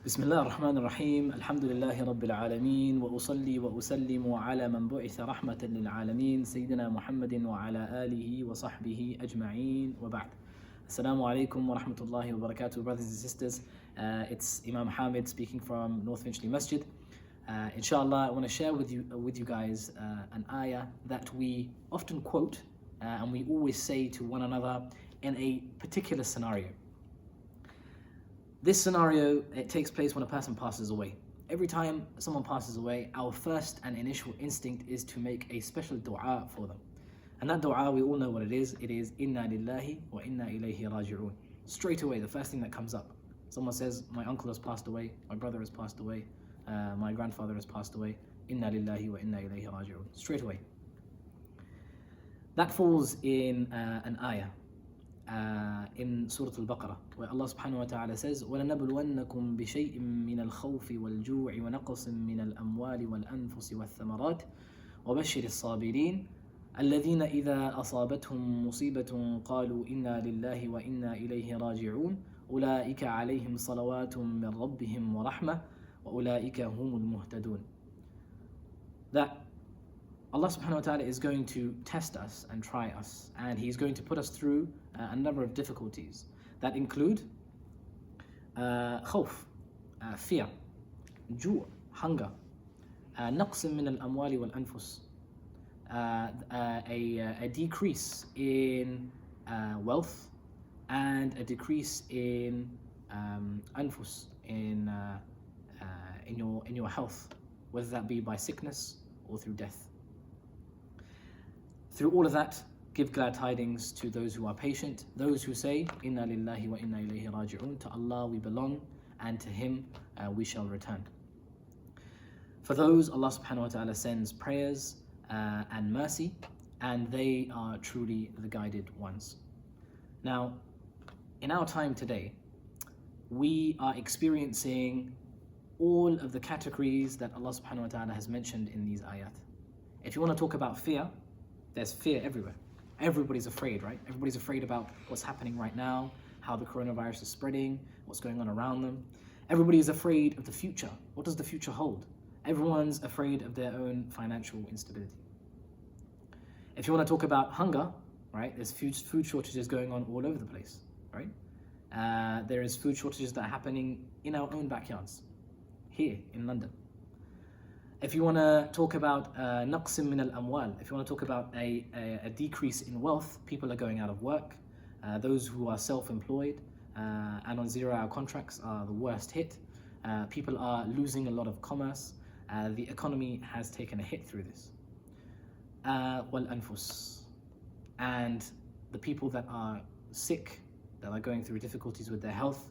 بسم الله الرحمن الرحيم الحمد لله رب العالمين وأصلي وأسلم على من بعث رحمة للعالمين سيدنا محمد وعلى آله وصحبه أجمعين وبعد. Assalamu alaikum wa rahmatullahi wa barakatuh, brothers and sisters. It's Imam Hamid speaking from North Finchley Masjid. Inshallah, I want to share with you guys an ayah that we often quote and we always say to one another in a particular scenario. This scenario, it takes place when a person passes away. Every time someone passes away, our first and initial instinct is to make a special dua for them. And that dua, we all know what it is. It is Inna lillahi wa inna ilayhi raji'un. Straight away, the first thing that comes up. Someone says, my uncle has passed away, my brother has passed away, my grandfather has passed away. Inna lillahi wa inna ilayhi raji'un. Straight away. That falls in an ayah. In Surah Al-Baqarah, where Allah subhanahu wa ta'ala says, وَلَنَبْلُوَنَّكُمْ بِشَيْءٍ مِّنَ الْخَوْفِ وَالْجُوعِ وَنَقْصٍ مِّنَ الْأَمْوَالِ وَالْأَنفُسِ وَالثَّمَرَاتِ وَبَشِّرِ الصَّابِرِينَ الَّذِينَ إِذَا أَصَابَتْهُم مُّصِيبَةٌ قَالُوا إِنَّا لِلَّهِ وَإِنَّا إِلَيْهِ رَاجِعُونَ أُولَٰئِكَ عَلَيْهِمْ صَلَوَاتٌ مِّن رَّبِّهِمْ وَرَحْمَةٌ وَأُولَٰئِكَ هُمُ الْمُهْتَدُونَ. That Allah subhanahu wa ta'ala is going to test us and try us, and He's going to put us through a number of difficulties that include khawf, fear, ju', hunger, naqs min al-amwali wal-anfus, a decrease in wealth and a decrease in anfus, in your health, whether that be by sickness or through death. Through all of that, give glad tidings to those who are patient, those who say, Inna lillahi wa inna ilayhi raji'un. To Allah we belong, and to Him we shall return. For those, Allah subhanahu wa ta'ala sends prayers and mercy, and they are truly the guided ones. Now, in our time today, we are experiencing all of the categories that Allah subhanahu wa ta'ala has mentioned in these ayat. If you want to talk about fear, there's fear everywhere. Everybody's afraid, right? Everybody's afraid about what's happening right now, how the coronavirus is spreading, what's going on around them. Everybody is afraid of the future. What does the future hold? Everyone's afraid of their own financial instability. If you want to talk about hunger, right? There's food shortages going on all over the place, right? There is food shortages that are happening in our own backyards, here in London. If you want to talk about naqs min al-amwal, if you want to talk about a decrease in wealth, people are going out of work. Those who are self-employed and on zero-hour contracts are the worst hit. People are losing a lot of commerce. The economy has taken a hit through this. Wal-anfus. And the people that are sick, that are going through difficulties with their health,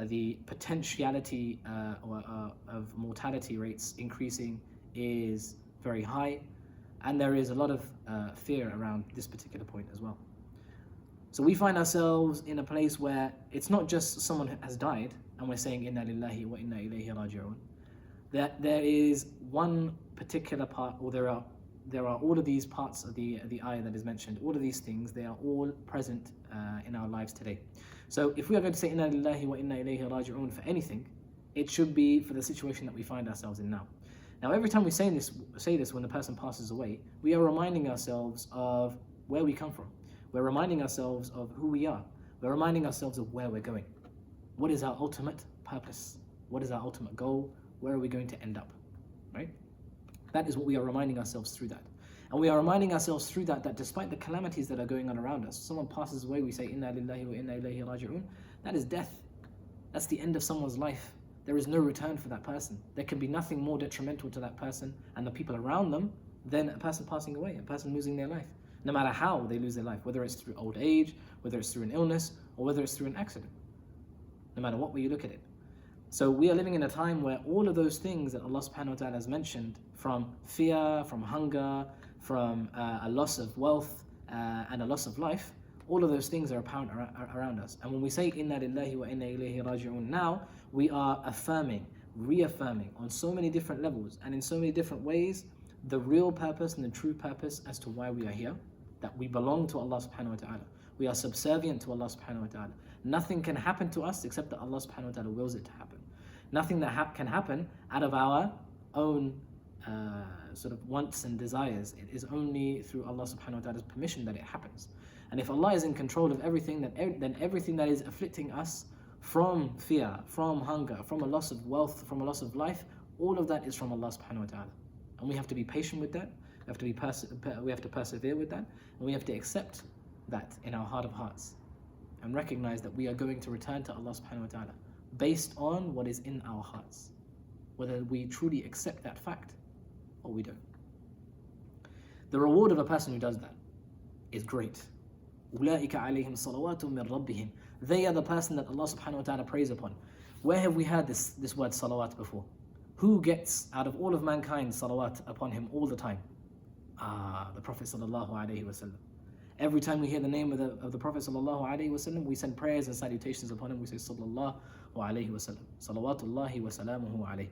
the potentiality of mortality rates increasing is very high, and there is a lot of fear around this particular point as well. So we find ourselves in a place where it's not just someone has died and we're saying Inna lillahi wa inna ilayhi raji'un. That there is one particular part, or there are all of these parts of the ayah that is mentioned. All of these things, they are all present in our lives today. So if we are going to say Inna lillahi wa inna ilayhi raji'un for anything, it should be for the situation that we find ourselves in now. Now, every time we say this when the person passes away, we are reminding ourselves of where we come from. We're reminding ourselves of who we are. We're reminding ourselves of where we're going. What is our ultimate purpose? What is our ultimate goal? Where are we going to end up? Right? That is what we are reminding ourselves through that. And we are reminding ourselves through that despite the calamities that are going on around us, someone passes away, we say, Inna lillahi wa inna ilayhi raji'un. That is death. That's the end of someone's life. There is no return for that person. There can be nothing more detrimental to that person and the people around them than a person passing away, a person losing their life. No matter how they lose their life, whether it's through old age, whether it's through an illness, or whether it's through an accident. No matter what way you look at it. So we are living in a time where all of those things that Allah subhanahu wa ta'ala has mentioned, from fear, from hunger, from a loss of wealth and a loss of life, all of those things are apparent around us. And when we say Inna lillahi wa inna ilayhi raji'un, now we are affirming, reaffirming on so many different levels and in so many different ways the real purpose and the true purpose as to why we are here, that we belong to Allah subhanahu wa ta'ala. We are subservient to Allah subhanahu wa ta'ala. Nothing can happen to us except that Allah subhanahu wa ta'ala wills it to happen. Nothing that can happen out of our own sort of wants and desires. It is only through Allah subhanahu wa ta'ala's permission that it happens. And if Allah is in control of everything, then everything that is afflicting us from fear, from hunger, from a loss of wealth, from a loss of life, all of that is from Allah subhanahu wa ta'ala. And we have to be patient with that. We have to persevere with that. And we have to accept that in our heart of hearts. And recognize that we are going to return to Allah subhanahu wa ta'ala based on what is in our hearts. Whether we truly accept that fact or we don't. The reward of a person who does that is great. أُولَٰئِكَ عَلَيْهِمْ صَلَوَاتٌ مِّن رَبِّهِمْ. They are the person that Allah subhanahu wa ta'ala prays upon. Where have we heard this word salawat before? Who gets out of all of mankind salawat upon him all the time? The Prophet sallallahu alaihi wasallam. Every time we hear the name of the Prophet sallallahu alaihi wasallam, we send prayers and salutations upon him. We say sallallahu alaihi wasallam. Salawatullahi wa salamuhu alayhi.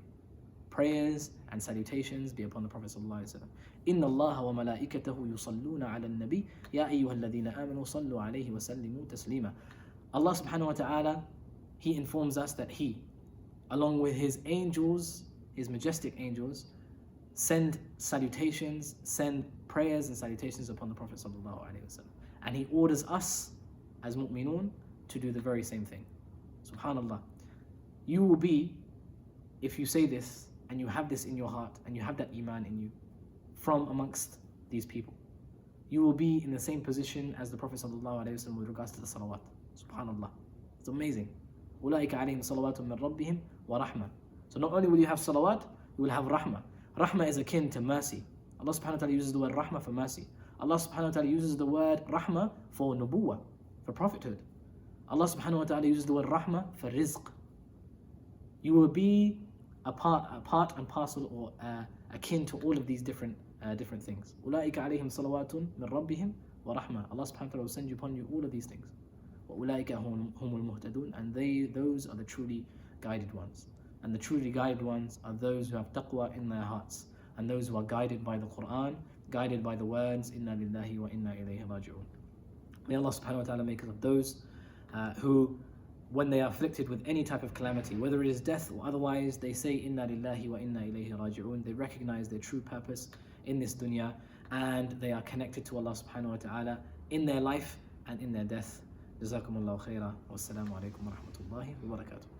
Prayers and salutations be upon the Prophet sallallahu alaihi wasallam. Inna Allah wa malaikatahu yusalluna ala nabi ya ayyuhalladhina amanu sallu alayhi wa sallimu taslima. Allah subhanahu wa ta'ala, He informs us that He, along with His angels, His majestic angels, send salutations, send prayers and salutations upon the Prophet sallallahu alaihi wasallam. And He orders us as mu'minun to do the very same thing. Subhanallah. You will be, if you say this and you have this in your heart and you have that iman in you, from amongst these people, you will be in the same position as the Prophet sallallahu alaihi wasallam with regards to the salawat. Subhanallah. It's amazing. أُولَٰئِكَ عَلَيْهِمْ صَلَوَاتٌ مِّن رَبِّهِمْ وَرَحْمَةٌ. So not only will you have salawat, you will have rahmah. Rahmah is akin to mercy. Allah subhanahu wa ta'ala uses the word rahmah for mercy. Allah subhanahu wa ta'ala uses the word rahmah for nubuwah, for prophethood. Allah subhanahu wa ta'ala uses the word rahmah for rizq. You will be a part and parcel or akin to all of these different things. أُولَٰئِكَ عَلَيْهِمْ صَلَوَاتٌ مِّن رَبِّهِمْ وَرَحْمَةٌ. Allah subhanahu wa ta'ala will send upon you all of these things. وَأُولَٰئِكَ هُمُ الْمُهْتَدُونَ. And those are the truly guided ones. And the truly guided ones are those who have taqwa in their hearts, and those who are guided by the Quran, guided by the words Inna lillahi wa inna ilayhi raji'un. May Allah subhanahu wa ta'ala make us of those who, when they are afflicted with any type of calamity, whether it is death or otherwise, they say Inna lillahi wa inna ilayhi raji'un. They recognize their true purpose in this dunya, and they are connected to Allah subhanahu wa ta'ala in their life and in their death. Jazakumullahu khaira. Wassalamu alaikum wa rahmatullahi wa barakatuh.